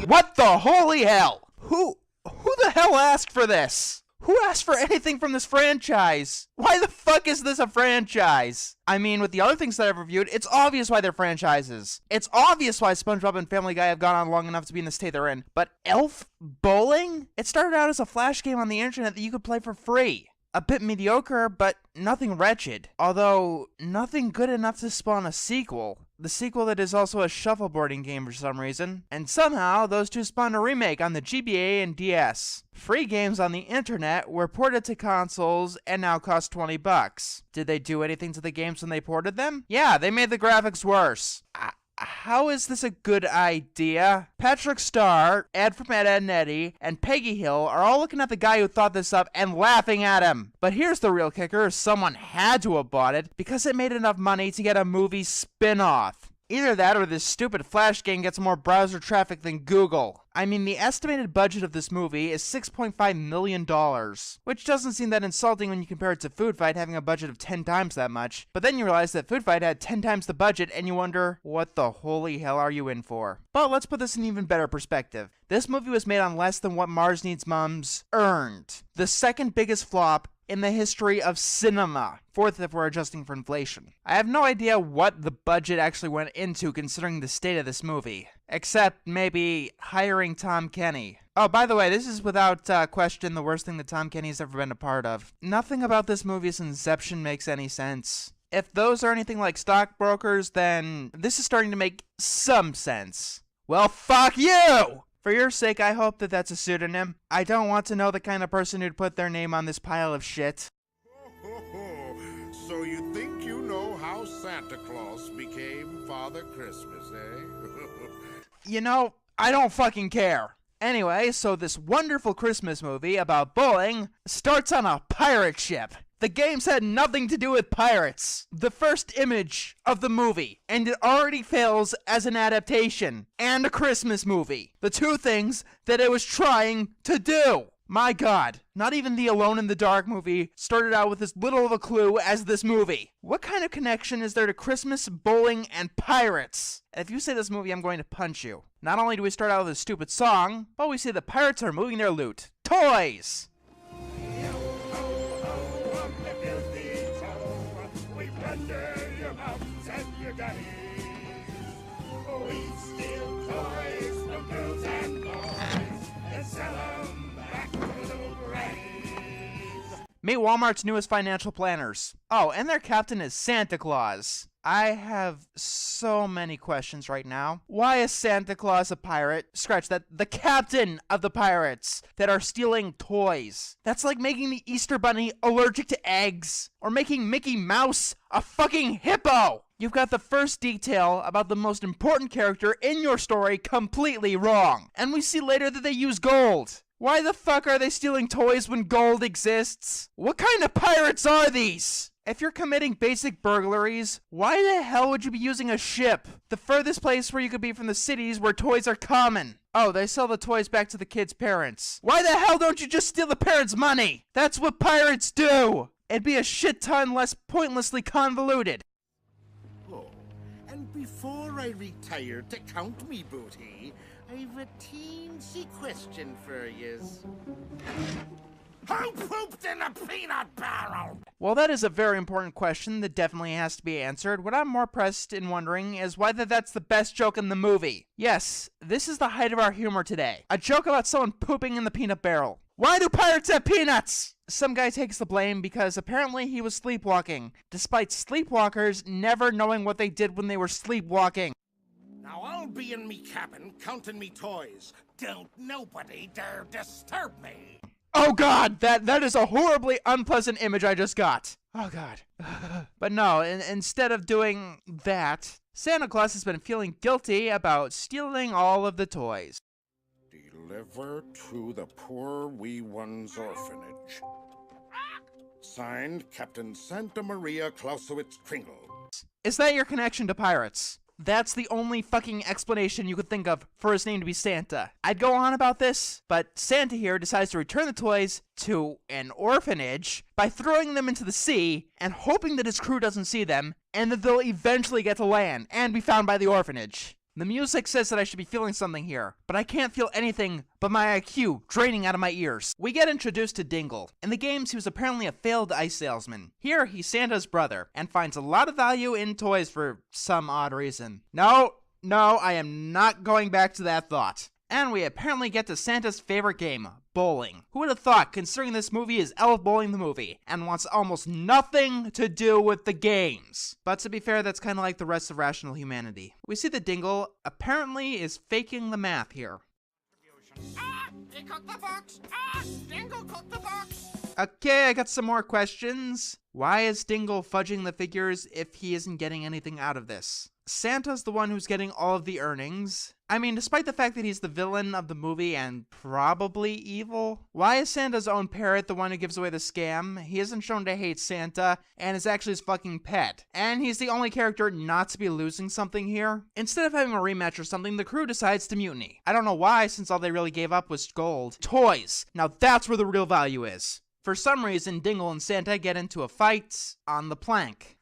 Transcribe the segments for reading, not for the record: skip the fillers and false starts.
What the holy hell? Who the hell asked for this? Who asked for anything from this franchise? Why the fuck is this a franchise? I mean, with the other things that I've reviewed, it's obvious why they're franchises. It's obvious why SpongeBob and Family Guy have gone on long enough to be in the state they're in. But Elf Bowling? It started out as a flash game on the internet that you could play for free. A bit mediocre, but nothing wretched. Although, nothing good enough to spawn a sequel. The sequel that is also a shuffleboarding game for some reason. And somehow, those two spawned a remake on the GBA and DS. Free games on the internet were ported to consoles and now cost $20. Did they do anything to the games when they ported them? Yeah, they made the graphics worse. How is this a good idea? Patrick Star, Ed from Ed, Edd n Eddy, and Peggy Hill are all looking at the guy who thought this up and laughing at him. But here's the real kicker, someone had to have bought it because it made enough money to get a movie spin-off. Either that or this stupid Flash game gets more browser traffic than Google. I mean, the estimated budget of this movie is $6.5 million, which doesn't seem that insulting when you compare it to Food Fight having a budget of 10 times that much. But then you realize that Food Fight had 10 times the budget and you wonder, what the holy hell are you in for? But let's put this in even better perspective. This movie was made on less than what Mars Needs Mums earned. The second biggest flop in the history of cinema. Fourth if we're adjusting for inflation. I have no idea what the budget actually went into considering the state of this movie. Except maybe hiring Tom Kenny. Oh, by the way, this is without question the worst thing that Tom Kenny's ever been a part of. Nothing about this movie's inception makes any sense. If those are anything like stockbrokers, then this is starting to make some sense. Well, fuck you! For your sake, I hope that that's a pseudonym. I don't want to know the kind of person who'd put their name on this pile of shit. So you think you know how Santa Claus became Father Christmas, eh? You know, I don't fucking care. Anyway, so this wonderful Christmas movie about bowling starts on a pirate ship. The games had nothing to do with pirates. The first image of the movie, and it already fails as an adaptation and a Christmas movie. The two things that it was trying to do. My god, not even the Alone in the Dark movie started out with as little of a clue as this movie. What kind of connection is there to Christmas, bowling, and pirates? If you say this movie, I'm going to punch you. Not only do we start out with a stupid song, but we see the pirates are moving their loot. Toys! Meet Walmart's newest financial planners. Oh, and their captain is Santa Claus. I have so many questions right now. Why is Santa Claus a pirate? Scratch that. The captain of the pirates that are stealing toys. That's like making the Easter Bunny allergic to eggs. Or making Mickey Mouse a fucking hippo. You've got the first detail about the most important character in your story completely wrong. And we see later that they use gold. Why the fuck are they stealing toys when gold exists? What kind of pirates are these? If you're committing basic burglaries, why the hell would you be using a ship? The furthest place where you could be from the cities where toys are common. Oh, they sell the toys back to the kids' parents. Why the hell don't you just steal the parents' money? That's what pirates do! It'd be a shit ton less pointlessly convoluted. Oh, and before I retire to count me booty, I've a teensy question for yous. Who pooped in a peanut barrel? Well, that is a very important question that definitely has to be answered. What I'm more pressed in wondering is whether that's the best joke in the movie. Yes, this is the height of our humor today. A joke about someone pooping in the peanut barrel. Why do pirates have peanuts? Some guy takes the blame because apparently he was sleepwalking, despite sleepwalkers never knowing what they did when they were sleepwalking. Now I'll be in me cabin counting me toys. Don't nobody dare disturb me. Oh god, that is a horribly unpleasant image I just got. Oh god. But no, instead of doing that, Santa Claus has been feeling guilty about stealing all of the toys. Deliver to the poor wee ones orphanage. Signed, Captain Santa Maria Clausewitz Kringle. Is that your connection to pirates? That's the only fucking explanation you could think of for his name to be Santa. I'd go on about this, but Santa here decides to return the toys to an orphanage by throwing them into the sea and hoping that his crew doesn't see them and that they'll eventually get to land and be found by the orphanage. The music says that I should be feeling something here, but I can't feel anything but my IQ draining out of my ears. We get introduced to Dingle. In the games, he was apparently a failed ice salesman. Here, he's Santa's brother, and finds a lot of value in toys for some odd reason. No, I am not going back to that thought. And we apparently get to Santa's favorite game, bowling. Who would have thought, considering this movie is Elf Bowling the movie, and wants almost nothing to do with the games. But to be fair, that's kind of like the rest of rational humanity. We see that Dingle apparently is faking the math here. He cooked the books! Dingle cooked the books! Okay, I got some more questions. Why is Dingle fudging the figures if he isn't getting anything out of this? Santa's the one who's getting all of the earnings. I mean, despite the fact that he's the villain of the movie and probably evil, why is Santa's own parrot the one who gives away the scam? He isn't shown to hate Santa, and is actually his fucking pet. And he's the only character not to be losing something here. Instead of having a rematch or something, the crew decides to mutiny. I don't know why, since all they really gave up was gold. Toys! Now that's where the real value is. For some reason, Dingle and Santa get into a fight on the plank.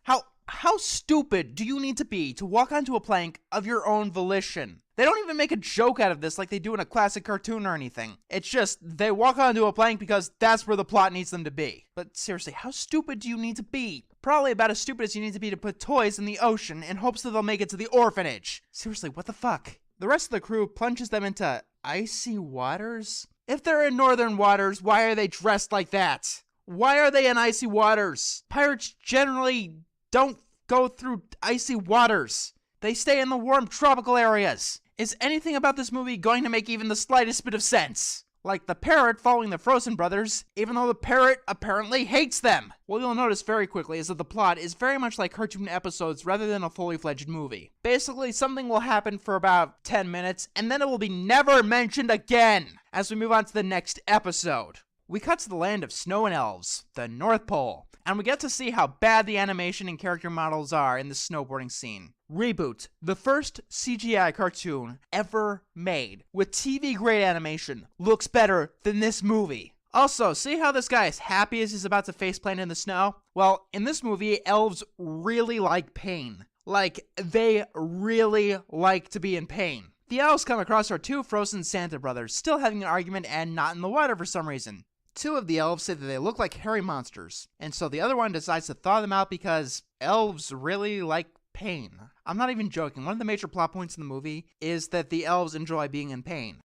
How stupid do you need to be to walk onto a plank of your own volition? They don't even make a joke out of this like they do in a classic cartoon or anything. It's just, they walk onto a plank because that's where the plot needs them to be. But seriously, how stupid do you need to be? Probably about as stupid as you need to be to put toys in the ocean in hopes that they'll make it to the orphanage. Seriously, what the fuck? The rest of the crew plunges them into icy waters? If they're in northern waters, why are they dressed like that? Why are they in icy waters? Pirates generally don't go through icy waters. They stay in the warm tropical areas. Is anything about this movie going to make even the slightest bit of sense? Like the parrot following the Frozen brothers, even though the parrot apparently hates them. What you'll notice very quickly is that the plot is very much like cartoon episodes rather than a fully fledged movie. Basically, something will happen for about 10 minutes, and then it will be never mentioned again as we move on to the next episode. We cut to the land of snow and elves, the North Pole, and we get to see how bad the animation and character models are in the snowboarding scene. Reboot, the first CGI cartoon ever made with TV-grade animation, looks better than this movie. Also, see how this guy is happy as he's about to faceplant in the snow? Well, in this movie, elves really like pain. Like, they really like to be in pain. The elves come across our two frozen Santa brothers, still having an argument and not in the water for some reason. Two of the elves say that they look like hairy monsters, and so the other one decides to thaw them out because elves really like pain. I'm not even joking. One of the major plot points in the movie is that the elves enjoy being in pain.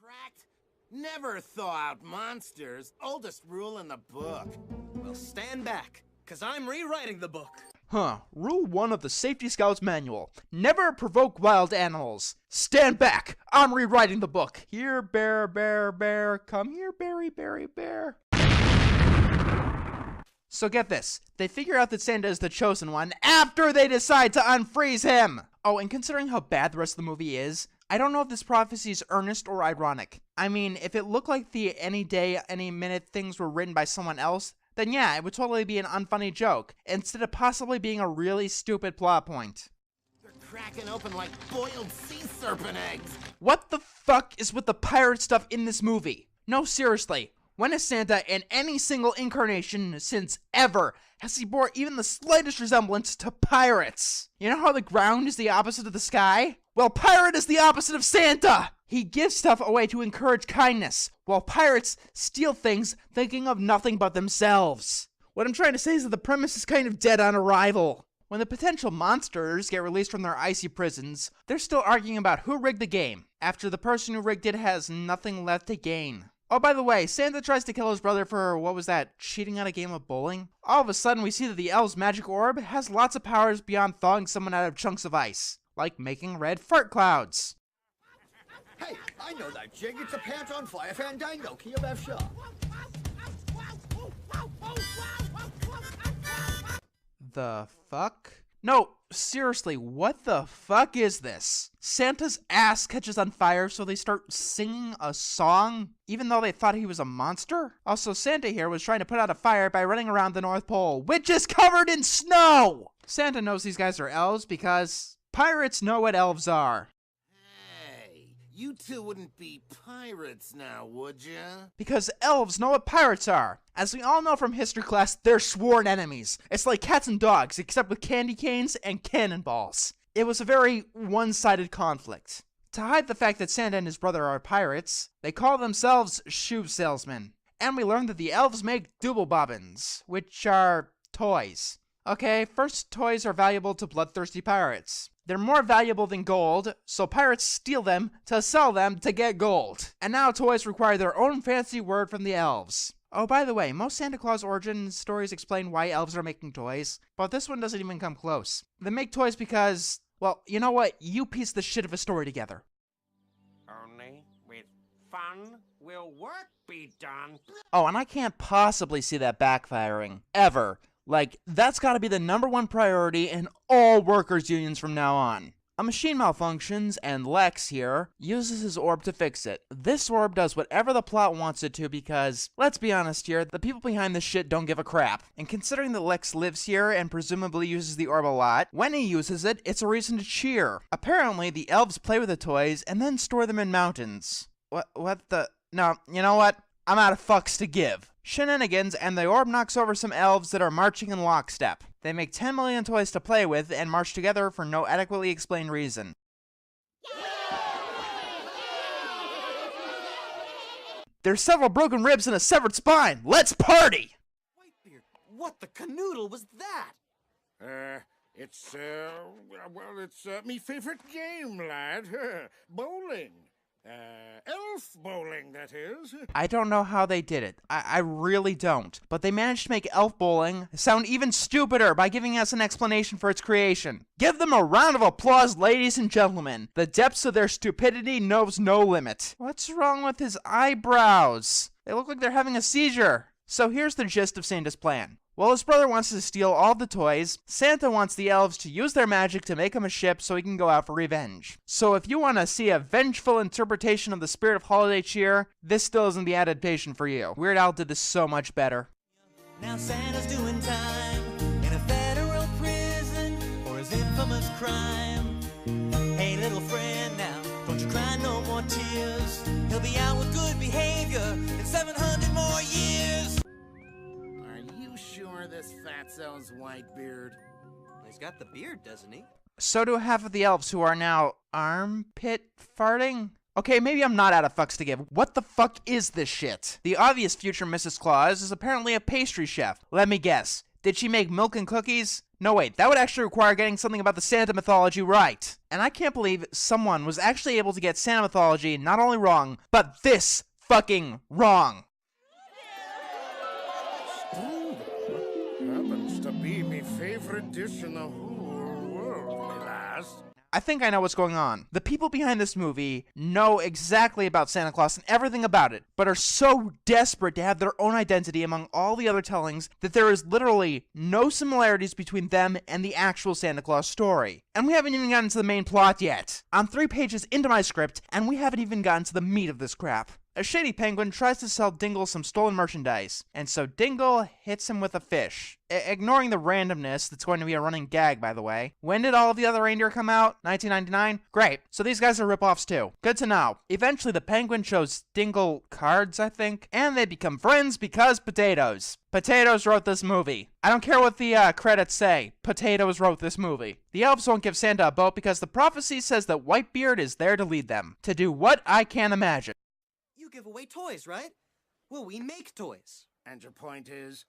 Cracked. Never thaw out monsters. Oldest rule in the book. Well, stand back, because I'm rewriting the book. Rule 1 of the Safety Scouts Manual. Never provoke wild animals. Stand back. I'm rewriting the book. Here, bear, bear, bear. Come here, berry, berry, bear. So get this. They figure out that Santa is the chosen one after they decide to unfreeze him. Oh, and considering how bad the rest of the movie is, I don't know if this prophecy is earnest or ironic. I mean, if it looked like the any day, any minute things were written by someone else, then yeah, it would totally be an unfunny joke, instead of possibly being a really stupid plot point. They're cracking open like boiled sea serpent eggs. What the fuck is with the pirate stuff in this movie? No, seriously, when has Santa in any single incarnation since ever has he bore even the slightest resemblance to pirates? You know how the ground is the opposite of the sky? Well, pirate is the opposite of Santa! He gives stuff away to encourage kindness, while pirates steal things thinking of nothing but themselves. What I'm trying to say is that the premise is kind of dead on arrival. When the potential monsters get released from their icy prisons, they're still arguing about who rigged the game, after the person who rigged it has nothing left to gain. Oh, by the way, Santa tries to kill his brother for, what was that, cheating at a game of bowling? All of a sudden, we see that the elf's magic orb has lots of powers beyond thawing someone out of chunks of ice, like making red fart clouds. Hey, I know that jig. It's a pants on fire fandango. Key of F sharp. The fuck? No, seriously, what the fuck is this? Santa's ass catches on fire, so they start singing a song, even though they thought he was a monster? Also, Santa here was trying to put out a fire by running around the North Pole, which is covered in snow! Santa knows these guys are elves because pirates know what elves are. You two wouldn't be pirates now, would ya? Because elves know what pirates are. As we all know from history class, they're sworn enemies. It's like cats and dogs, except with candy canes and cannonballs. It was a very one-sided conflict. To hide the fact that Santa and his brother are pirates, they call themselves shoe salesmen. And we learned that the elves make double bobbins, which are toys. Okay, first, toys are valuable to bloodthirsty pirates. They're more valuable than gold, so pirates steal them to sell them to get gold. And now toys require their own fancy word from the elves. Oh, by the way, most Santa Claus origin stories explain why elves are making toys, but this one doesn't even come close. They make toys because, well, you know what? You piece the shit of a story together. Only with fun will work be done. Oh, and I can't possibly see that backfiring. Ever. Like, that's gotta be the #1 priority in all workers' unions from now on. A machine malfunctions, and Lex here uses his orb to fix it. This orb does whatever the plot wants it to because, let's be honest here, the people behind this shit don't give a crap. And considering that Lex lives here and presumably uses the orb a lot, when he uses it, it's a reason to cheer. Apparently, the elves play with the toys and then store them in mountains. What the? No, you know what? I'm out of fucks to give. Shenanigans, and the orb knocks over some elves that are marching in lockstep. They make 10 million toys to play with and march together for no adequately explained reason. There's several broken ribs and a severed spine. Let's party! Whitebeard, what the canoodle was that? It's me favorite game, lad. Bowling. Elf bowling, that is. I don't know how they did it. I really don't. But they managed to make elf bowling sound even stupider by giving us an explanation for its creation. Give them a round of applause, ladies and gentlemen. The depths of their stupidity knows no limit. What's wrong with his eyebrows? They look like they're having a seizure. So here's the gist of Santa's plan. While his brother wants to steal all the toys, Santa wants the elves to use their magic to make him a ship so he can go out for revenge. So if you want to see a vengeful interpretation of the spirit of holiday cheer, this still isn't the adaptation for you. Weird Al did this so much better. Now Santa's doing time in a federal prison for his infamous crime. Hey little friend, now don't you cry no more tears. He'll be out with good behavior in 700 more years. Sure this fatso's Whitebeard? He's got the beard, doesn't he? So do half of the elves who are now armpit farting? Okay, maybe I'm not out of fucks to give. What the fuck is this shit? The obvious future Mrs. Claus is apparently a pastry chef. Let me guess. Did she make milk and cookies? No, wait, that would actually require getting something about the Santa mythology right. And I can't believe someone was actually able to get Santa mythology not only wrong, but this fucking wrong. Happens to be me favorite dish in the whole world, me lass. I think I know what's going on. The people behind this movie know exactly about Santa Claus and everything about it, but are so desperate to have their own identity among all the other tellings that there is literally no similarities between them and the actual Santa Claus story. And we haven't even gotten to the main plot yet. I'm 3 pages into my script, and we haven't even gotten to the meat of this crap. A shady penguin tries to sell Dingle some stolen merchandise, and so Dingle hits him with a fish. Ignoring the randomness that's going to be a running gag, by the way. When did all of the other reindeer come out? 1999? Great. So these guys are ripoffs too. Good to know. Eventually the penguin shows Dingle cards, I think, and they become friends because potatoes. Potatoes wrote this movie. I don't care what the credits say. Potatoes wrote this movie. The elves won't give Santa a boat because the prophecy says that Whitebeard is there to lead them. To do what? I can't imagine. You give away toys, right? Well, we make toys. And your point is?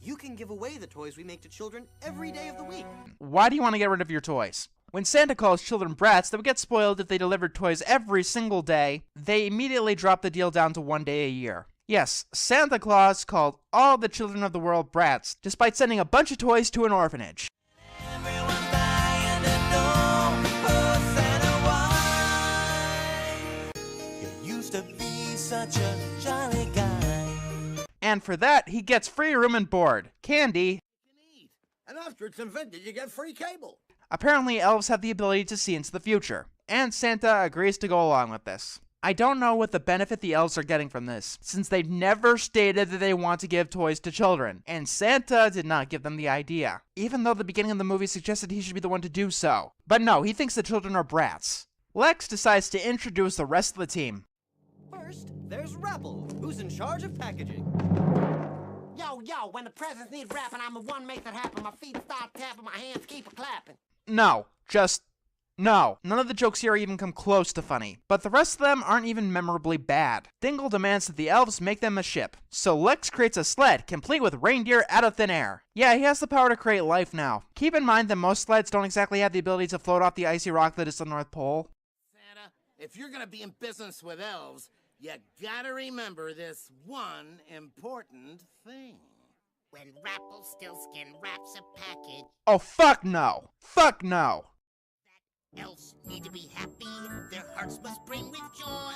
You can give away the toys we make to children every day of the week. Why do you want to get rid of your toys? When Santa calls children brats that would get spoiled if they delivered toys every single day, they immediately drop the deal down to 1 day a year. Yes, Santa Claus called all the children of the world brats, despite sending a bunch of toys to an orphanage. Everyone's dying to know who Santa was. You used to be such a jolly guy. And for that, he gets free room and board, candy. And after it's invented, you get free cable. Apparently, elves have the ability to see into the future, and Santa agrees to go along with this. I don't know what the benefit the elves are getting from this, since they've never stated that they want to give toys to children, and Santa did not give them the idea, even though the beginning of the movie suggested he should be the one to do so. But no, he thinks the children are brats. Lex decides to introduce the rest of the team. First, there's Rapple, who's in charge of packaging. Yo, when the presents need wrapping, I'm the one make it happen. My feet start tapping, my hands keep a clapping. No, just No, none of the jokes here even come close to funny, but the rest of them aren't even memorably bad. Dingle demands that the elves make them a ship, so Lex creates a sled complete with reindeer out of thin air. Yeah, he has the power to create life now. Keep in mind that most sleds don't exactly have the ability to float off the icy rock that is the North Pole. Santa, if you're gonna be in business with elves, you gotta remember this one important thing. When Rappelstiltskin wraps a package, Oh, fuck no! Fuck no! elves need to be happy. Their hearts must bring with joy,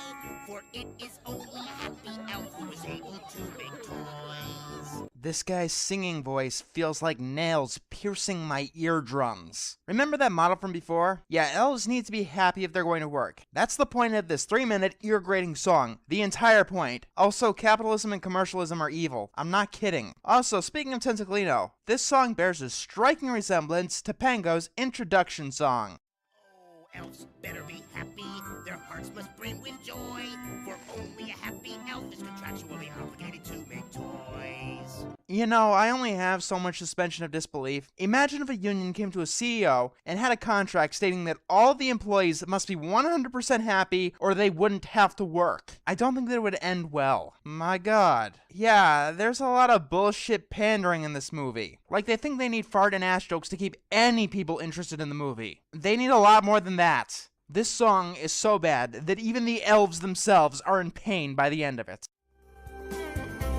for it is only a happy elf who is able to make toys. This guy's singing voice feels like nails piercing my eardrums. Remember that model from before? Yeah, elves need to be happy if they're going to work. That's the point of this 3-minute ear-grating song. The entire point. Also, capitalism and commercialism are evil. I'm not kidding. Also, speaking of Tentaclino, this song bears a striking resemblance to Pango's introduction song. Elves better be happy, their hearts must brim with joy, for only a happy elf is contractually obligated to make toys. You know, I only have so much suspension of disbelief. Imagine if a union came to a CEO and had a contract stating that all the employees must be 100% happy or they wouldn't have to work. I don't think that it would end well. My god. Yeah, there's a lot of bullshit pandering in this movie. Like, they think they need fart and ass jokes to keep any people interested in the movie. They need a lot more than that. This song is so bad that even the elves themselves are in pain by the end of it.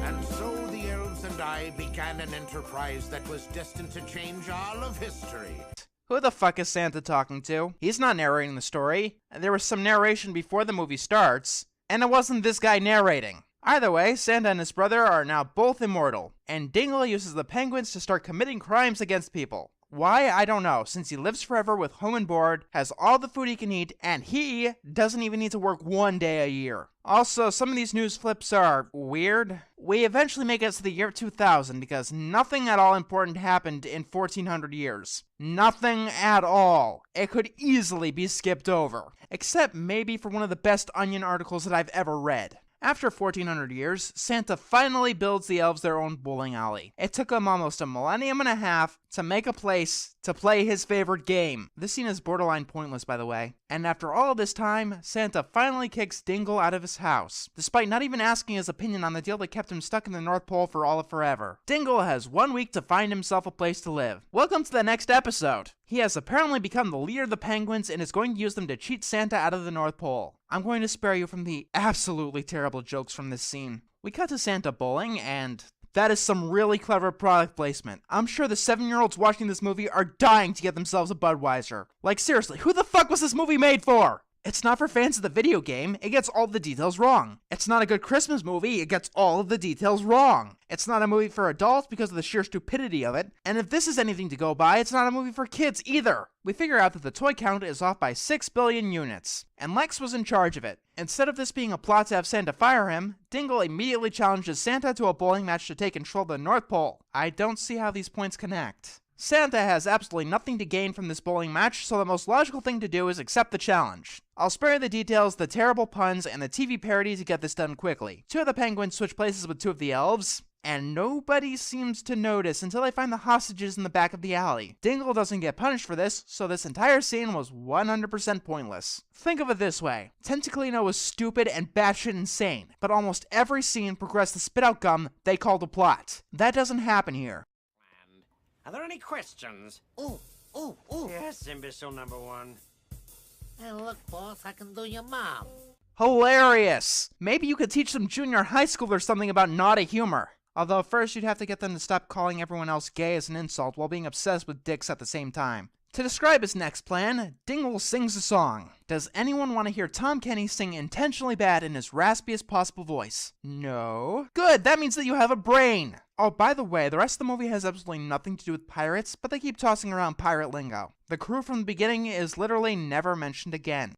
And so the elves and I began an enterprise that was destined to change all of history. Who the fuck is Santa talking to? He's not narrating the story. There was some narration before the movie starts, and it wasn't this guy narrating. Either way, Santa and his brother are now both immortal, and Dingle uses the penguins to start committing crimes against people. Why? I don't know, since he lives forever with home and board, has all the food he can eat, and he doesn't even need to work 1 day a year. Also, some of these news flips are weird. We eventually make it to the year 2000 because nothing at all important happened in 1400 years. Nothing at all. It could easily be skipped over. Except maybe for one of the best Onion articles that I've ever read. After 1400 years, Santa finally builds the elves their own bowling alley. It took him almost a millennium and a half to make a place to play his favorite game. This scene is borderline pointless, by the way. And after all of this time, Santa finally kicks Dingle out of his house, despite not even asking his opinion on the deal that kept him stuck in the North Pole for all of forever. Dingle has 1 week to find himself a place to live. Welcome to the next episode. He has apparently become the leader of the penguins and is going to use them to cheat Santa out of the North Pole. I'm going to spare you from the absolutely terrible jokes from this scene. We cut to Santa bowling, and that is some really clever product placement. I'm sure the 7-year-olds watching this movie are dying to get themselves a Budweiser. Like, seriously, who the fuck was this movie made for? It's not for fans of the video game, it gets all the details wrong. It's not a good Christmas movie, it gets all of the details wrong. It's not a movie for adults because of the sheer stupidity of it, and if this is anything to go by, it's not a movie for kids either. We figure out that the toy count is off by 6 billion units, and Lex was in charge of it. Instead of this being a plot to have Santa fire him, Dingle immediately challenges Santa to a bowling match to take control of the North Pole. I don't see how these points connect. Santa has absolutely nothing to gain from this bowling match, so the most logical thing to do is accept the challenge. I'll spare you the details, the terrible puns, and the TV parody to get this done quickly. 2 of the penguins switch places with 2 of the elves, and nobody seems to notice until they find the hostages in the back of the alley. Dingle doesn't get punished for this, so this entire scene was 100% pointless. Think of it this way. Tentaclino was stupid and batshit insane, but almost every scene progressed to spit out gum they called a plot. That doesn't happen here. Are there any questions? Ooh. Yes, imbecile number 1. Hey, look, boss, I can do your mom. Hilarious! Maybe you could teach some junior high schoolers something about naughty humor. Although first you'd have to get them to stop calling everyone else gay as an insult while being obsessed with dicks at the same time. To describe his next plan, Dingle sings a song. Does anyone want to hear Tom Kenny sing intentionally bad in his raspiest possible voice? No? Good, that means that you have a brain! Oh, by the way, the rest of the movie has absolutely nothing to do with pirates, but they keep tossing around pirate lingo. The crew from the beginning is literally never mentioned again.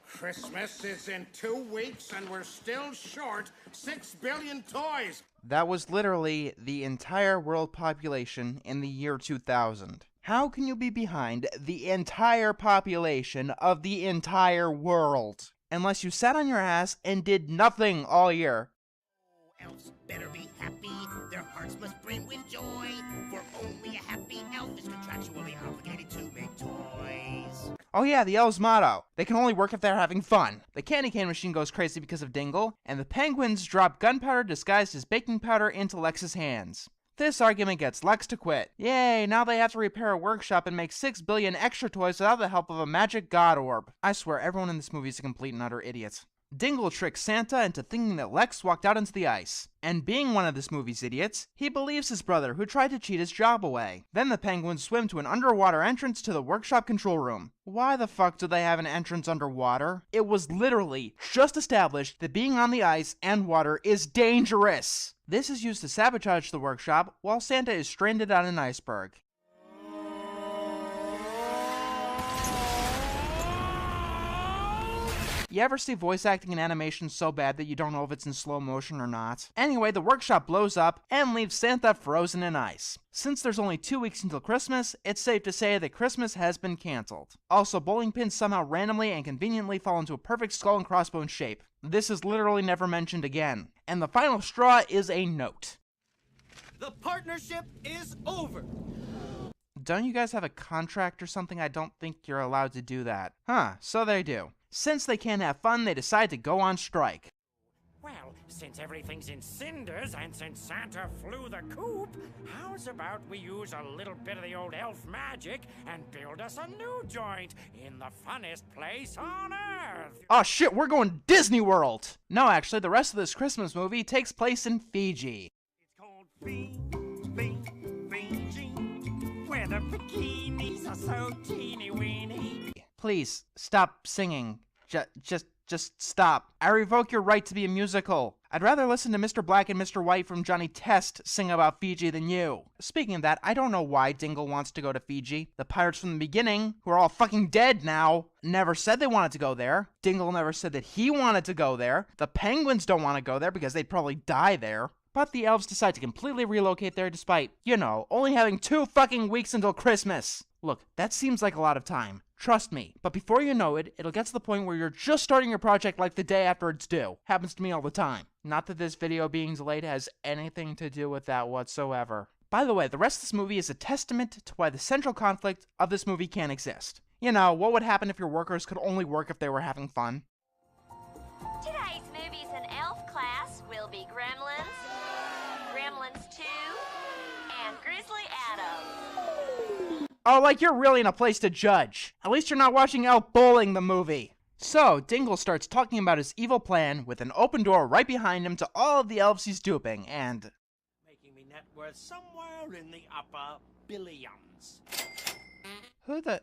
Christmas is in 2 weeks and we're still short 6 billion toys. That was literally the entire world population in the year 2000. How can you be behind the entire population of the entire world? Unless you sat on your ass and did nothing all year. Elves better be happy, their hearts must brim with joy, for only a happy elf is contractually obligated to make toys. Oh yeah, the elves' motto. They can only work if they're having fun. The candy cane machine goes crazy because of Dingle, and the penguins drop gunpowder disguised as baking powder into Lex's hands. This argument gets Lex to quit. Yay, now they have to repair a workshop and make 6 billion extra toys without the help of a magic god orb. I swear, everyone in this movie is a complete and utter idiot. Dingle tricks Santa into thinking that Lex walked out into the ice. And being one of this movie's idiots, he believes his brother who tried to cheat his job away. Then the penguins swim to an underwater entrance to the workshop control room. Why the fuck do they have an entrance underwater? It was literally just established that being on the ice and water is dangerous. This is used to sabotage the workshop while Santa is stranded on an iceberg. You ever see voice acting in animation so bad that you don't know if it's in slow motion or not? Anyway, the workshop blows up and leaves Santa frozen in ice. Since there's only 2 weeks until Christmas, it's safe to say that Christmas has been cancelled. Also, bowling pins somehow randomly and conveniently fall into a perfect skull and crossbones shape. This is literally never mentioned again. And the final straw is a note. The partnership is over. Don't you guys have a contract or something? I don't think you're allowed to do that. Huh, so they do. Since they can't have fun, they decide to go on strike. Well, since everything's in cinders and since Santa flew the coop, how's about we use a little bit of the old elf magic and build us a new joint in the funnest place on Earth? Oh shit, we're going to Disney World! No, actually, the rest of this Christmas movie takes place in Fiji. It's called Fiji, where the bikinis are so teeny-weeny. Please, stop singing. Just stop. I revoke your right to be a musical. I'd rather listen to Mr. Black and Mr. White from Johnny Test sing about Fiji than you. Speaking of that, I don't know why Dingle wants to go to Fiji. The pirates from the beginning, who are all fucking dead now, never said they wanted to go there. Dingle never said that he wanted to go there. The penguins don't want to go there because they'd probably die there. But the elves decide to completely relocate there despite, you know, only having 2 fucking weeks until Christmas. Look, that seems like a lot of time. Trust me. But before you know it, it'll get to the point where you're just starting your project like the day after it's due. Happens to me all the time. Not that this video being delayed has anything to do with that whatsoever. By the way, the rest of this movie is a testament to why the central conflict of this movie can't exist. You know, what would happen if your workers could only work if they were having fun? Today's movies in elf class will be Gremlins, Gremlins 2, and Grizzly Adams. Oh, like you're really in a place to judge. At least you're not watching Elf Bowling the movie. So, Dingle starts talking about his evil plan with an open door right behind him to all of the elves he's duping, and... Making me net worth somewhere in the upper billions. Who the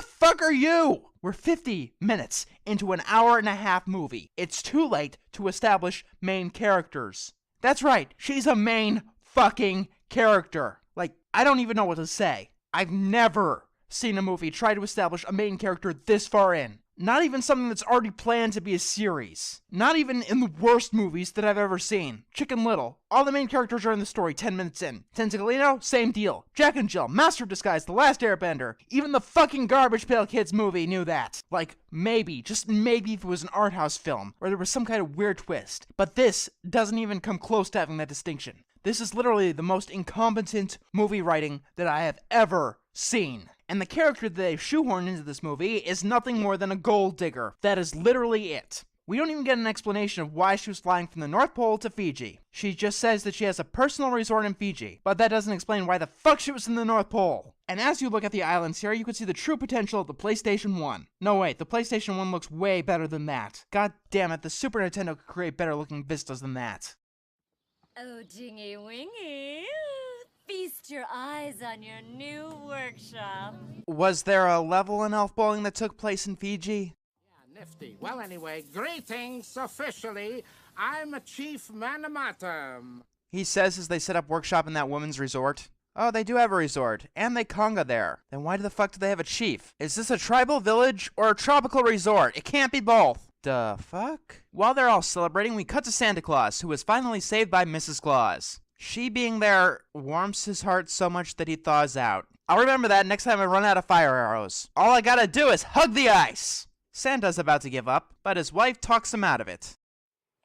fuck are you? We're 50 minutes into an 1.5-hour movie. It's too late to establish main characters. That's right, she's a main fucking character. Like, I don't even know what to say. I've never seen a movie try to establish a main character this far in. Not even something that's already planned to be a series. Not even in the worst movies that I've ever seen. Chicken Little. All the main characters are in the story 10 minutes in. Tentaclino, same deal. Jack and Jill, Master of Disguise, The Last Airbender. Even the fucking Garbage Pail Kids movie knew that. Like, maybe, just maybe if it was an art house film, or there was some kind of weird twist. But this doesn't even come close to having that distinction. This is literally the most incompetent movie writing that I have ever seen. And the character that they've shoehorned into this movie is nothing more than a gold digger. That is literally it. We don't even get an explanation of why she was flying from the North Pole to Fiji. She just says that she has a personal resort in Fiji, but that doesn't explain why the fuck she was in the North Pole. And as you look at the islands here, you can see the true potential of the PlayStation 1. No wait, the PlayStation 1 looks way better than that. God damn it, the Super Nintendo could create better looking vistas than that. Oh, dingy wingy. Feast your eyes on your new workshop. Was there a level in Elf Bowling that took place in Fiji? Yeah, nifty. Well, anyway, greetings officially. I'm a Chief Manamatum. He says as they set up workshop in that woman's resort. Oh, they do have a resort, and they conga there. Then why the fuck do they have a chief? Is this a tribal village or a tropical resort? It can't be both. The fuck? While they're all celebrating, we cut to Santa Claus, who was finally saved by Mrs. Claus. She being there warms his heart so much that he thaws out. I'll remember that next time I run out of fire arrows. All I gotta do is hug the ice! Santa's about to give up, but his wife talks him out of it.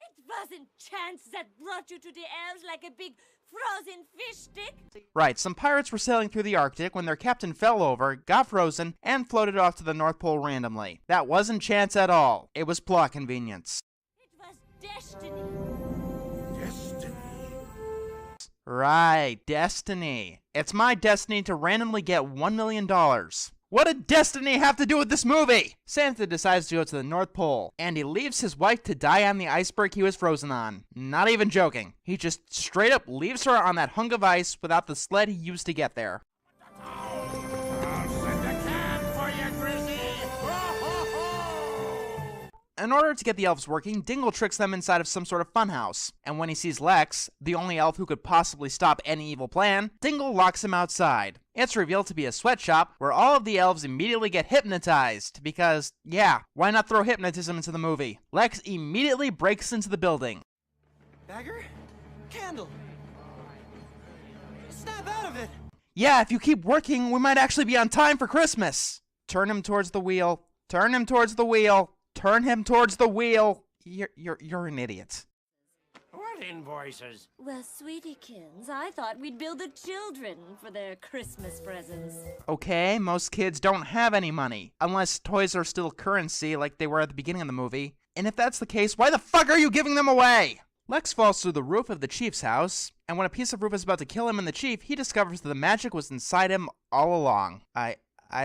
It wasn't chance that brought you to the elves like a big Frozen fish stick? Right, some pirates were sailing through the Arctic when their captain fell over, got frozen, and floated off to the North Pole randomly. That wasn't chance at all. It was plot convenience. It was destiny. Destiny. Right, destiny. It's my destiny to randomly get $1 million. What did destiny have to do with this movie? Santa decides to go to the North Pole, and he leaves his wife to die on the iceberg he was frozen on. Not even joking. He just straight up leaves her on that hunk of ice without the sled he used to get there. I'll send a can for you, Grizzy. In order to get the elves working, Dingle tricks them inside of some sort of funhouse. And when he sees Lex, the only elf who could possibly stop any evil plan, Dingle locks him outside. It's revealed to be a sweatshop where all of the elves immediately get hypnotized because, yeah, why not throw hypnotism into the movie? Lex immediately breaks into the building. Bagger? Candle! Snap out of it! Yeah, if you keep working, we might actually be on time for Christmas. Turn him towards the wheel. Turn him towards the wheel. Turn him towards the wheel. You're an idiot. What invoices? Well, sweetiekins, I thought we'd bill the children for their Christmas presents. Okay, most kids don't have any money, unless toys are still currency like they were at the beginning of the movie. And if that's the case, why the fuck are you giving them away? Lex falls through the roof of the chief's house, and when a piece of roof is about to kill him and the chief, he discovers that the magic was inside him all along. I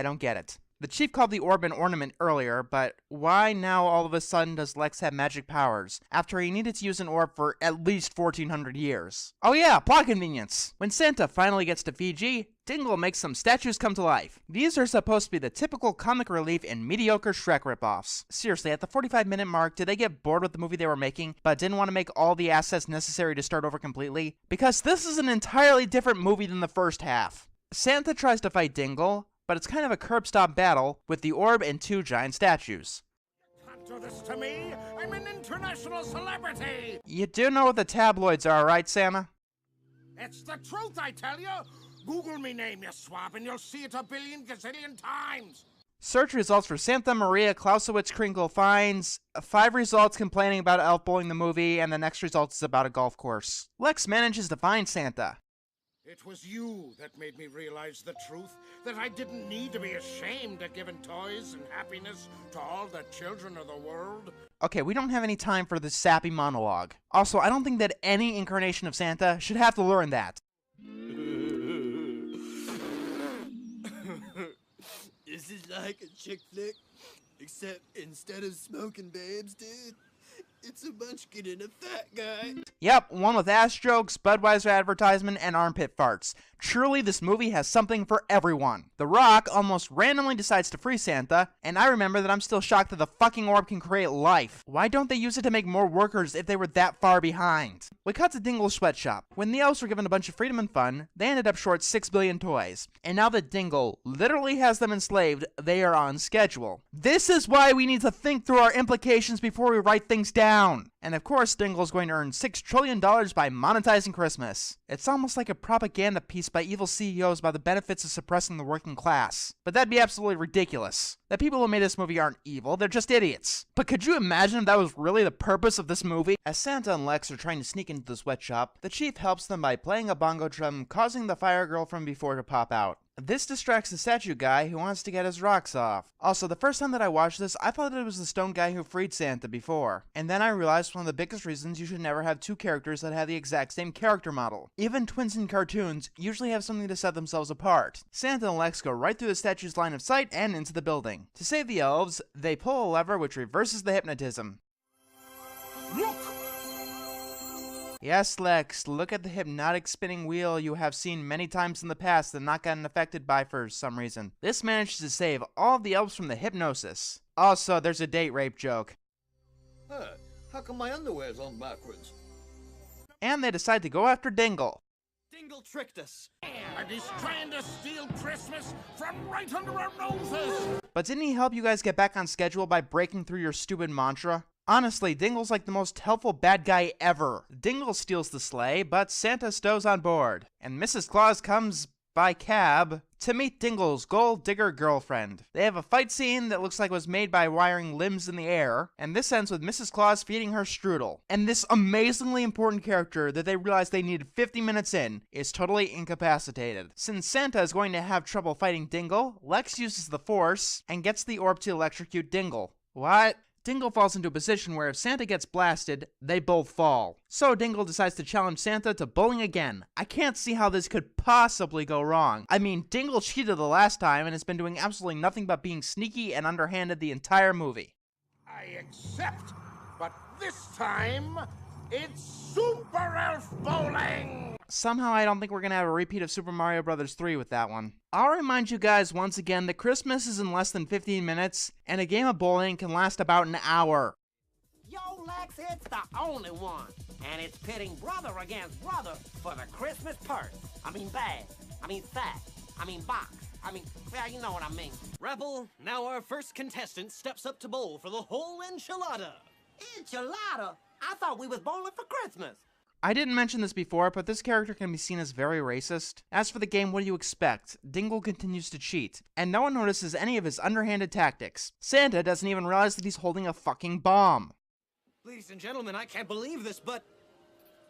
don't get it. The chief called the orb an ornament earlier, but why now all of a sudden does Lex have magic powers, after he needed to use an orb for at least 1400 years? Oh yeah, plot convenience! When Santa finally gets to Fiji, Dingle makes some statues come to life. These are supposed to be the typical comic relief and mediocre Shrek ripoffs. Seriously, at the 45-minute mark, did they get bored with the movie they were making, but didn't want to make all the assets necessary to start over completely? Because this is an entirely different movie than the first half. Santa tries to fight Dingle, but it's kind of a curb-stop battle with the orb and two giant statues. Can't do this to me. I'm an international celebrity. You do know what the tabloids are, right, Santa? It's the truth, I tell you. Google me name, you swab, and you'll see it a billion gazillion times. Search results for Santa Maria Clausewitz Krinkle finds 5 results complaining about Elf Bowling the movie, and the next result is about a golf course. Lex manages to find Santa. It was you that made me realize the truth, that I didn't need to be ashamed of giving toys and happiness to all the children of the world. Okay, we don't have any time for this sappy monologue. Also, I don't think that any incarnation of Santa should have to learn that. This is like a chick flick, except instead of smoking babes, dude, it's a munchkin and a fat guy. Yep, one with ass jokes, Budweiser advertisement, and armpit farts. Truly, this movie has something for everyone. The Rock almost randomly decides to free Santa, and I remember that I'm still shocked that the fucking orb can create life. Why don't they use it to make more workers if they were that far behind? We cut to Dingle's sweatshop. When the elves were given a bunch of freedom and fun, they ended up short 6 billion toys. And now that Dingle literally has them enslaved, they are on schedule. This is why we need to think through our implications before we write things down. And of course, Dingle's going to earn $6 trillion by monetizing Christmas. It's almost like a propaganda piece by evil CEOs about the benefits of suppressing the working class. But that'd be absolutely ridiculous. The people who made this movie aren't evil, they're just idiots. But could you imagine if that was really the purpose of this movie? As Santa and Lex are trying to sneak into the sweatshop, the chief helps them by playing a bongo drum, causing the fire girl from before to pop out. This distracts the statue guy who wants to get his rocks off. Also, the first time that I watched this, I thought it was the stone guy who freed Santa before. And then I realized one of the biggest reasons you should never have two characters that have the exact same character model. Even twins in cartoons usually have something to set themselves apart. Santa and Lex go right through the statue's line of sight and into the building. To save the elves, they pull a lever which reverses the hypnotism. Look! Yes, Lex, look at the hypnotic spinning wheel you have seen many times in the past and not gotten affected by for some reason. This manages to save all of the elves from the hypnosis. Also, there's a date rape joke. Huh, how come my underwear's on backwards? And they decide to go after Dingle. Dingle tricked us. And he's trying to steal Christmas from right under our noses! But didn't he help you guys get back on schedule by breaking through your stupid mantra? Honestly, Dingle's like the most helpful bad guy ever. Dingle steals the sleigh, but Santa stows on board. And Mrs. Claus comes by cab to meet Dingle's gold digger girlfriend. They have a fight scene that looks like it was made by wiring limbs in the air, and this ends with Mrs. Claus feeding her strudel. And this amazingly important character that they realize they needed 50 minutes in is totally incapacitated. Since Santa is going to have trouble fighting Dingle, Lex uses the Force and gets the orb to electrocute Dingle. What? Dingle falls into a position where if Santa gets blasted, they both fall. So Dingle decides to challenge Santa to bowling again. I can't see how this could possibly go wrong. I mean, Dingle cheated the last time and has been doing absolutely nothing but being sneaky and underhanded the entire movie. I accept, but this time, it's Super Elf Bowling! Somehow I don't think we're gonna have a repeat of Super Mario Bros. 3 with that one. I'll remind you guys once again that Christmas is in less than 15 minutes, and a game of bowling can last about an hour. Yo, Lex, it's the only one. And it's pitting brother against brother for the Christmas purse. I mean bag. I mean sack. I mean box. I mean, well, you know what I mean. Rebel, now our first contestant steps up to bowl for the whole enchilada. Enchilada? I thought we was bowling for Christmas. I didn't mention this before, but this character can be seen as very racist. As for the game, what do you expect? Dingle continues to cheat, and no one notices any of his underhanded tactics. Santa doesn't even realize that he's holding a fucking bomb. Ladies and gentlemen, I can't believe this, but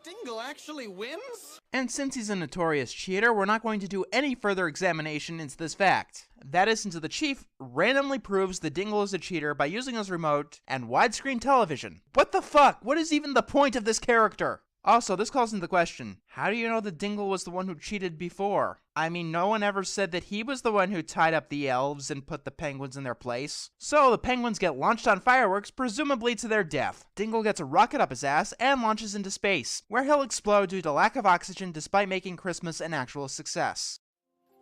Dingle actually wins? And since he's a notorious cheater, we're not going to do any further examination into this fact. That is until the chief randomly proves that Dingle is a cheater by using his remote and widescreen television. What the fuck? What is even the point of this character? Also, this calls into the question, how do you know that Dingle was the one who cheated before? I mean, no one ever said that he was the one who tied up the elves and put the penguins in their place. So the penguins get launched on fireworks, presumably to their death. Dingle gets a rocket up his ass and launches into space, where he'll explode due to lack of oxygen despite making Christmas an actual success.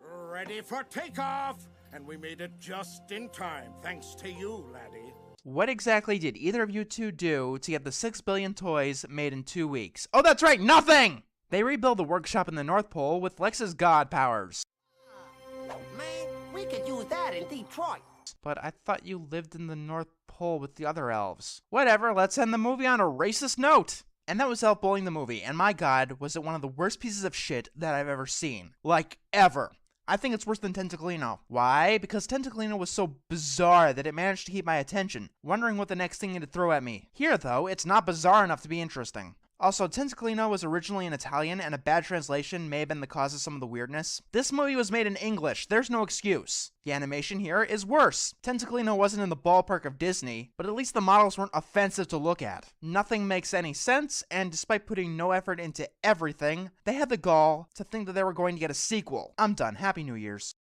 Ready for takeoff! And we made it just in time, thanks to you, laddie. What exactly did either of you two do to get the 6 billion toys made in 2 weeks? Oh, that's right, nothing! They rebuild the workshop in the North Pole with Lex's god powers. Man, we could use that in Detroit. But I thought you lived in the North Pole with the other elves. Whatever, let's end the movie on a racist note. And that was Elf Bowling the movie, and my god, was it one of the worst pieces of shit that I've ever seen. Like, ever. I think it's worse than Tentaclino. Why? Because Tentaclino was so bizarre that it managed to keep my attention, wondering what the next thing it'd throw at me. Here, though, it's not bizarre enough to be interesting. Also, Tentaclino was originally in Italian, and a bad translation may have been the cause of some of the weirdness. This movie was made in English, there's no excuse. The animation here is worse. Tentaclino wasn't in the ballpark of Disney, but at least the models weren't offensive to look at. Nothing makes any sense, and despite putting no effort into everything, they had the gall to think that they were going to get a sequel. I'm done. Happy New Year's.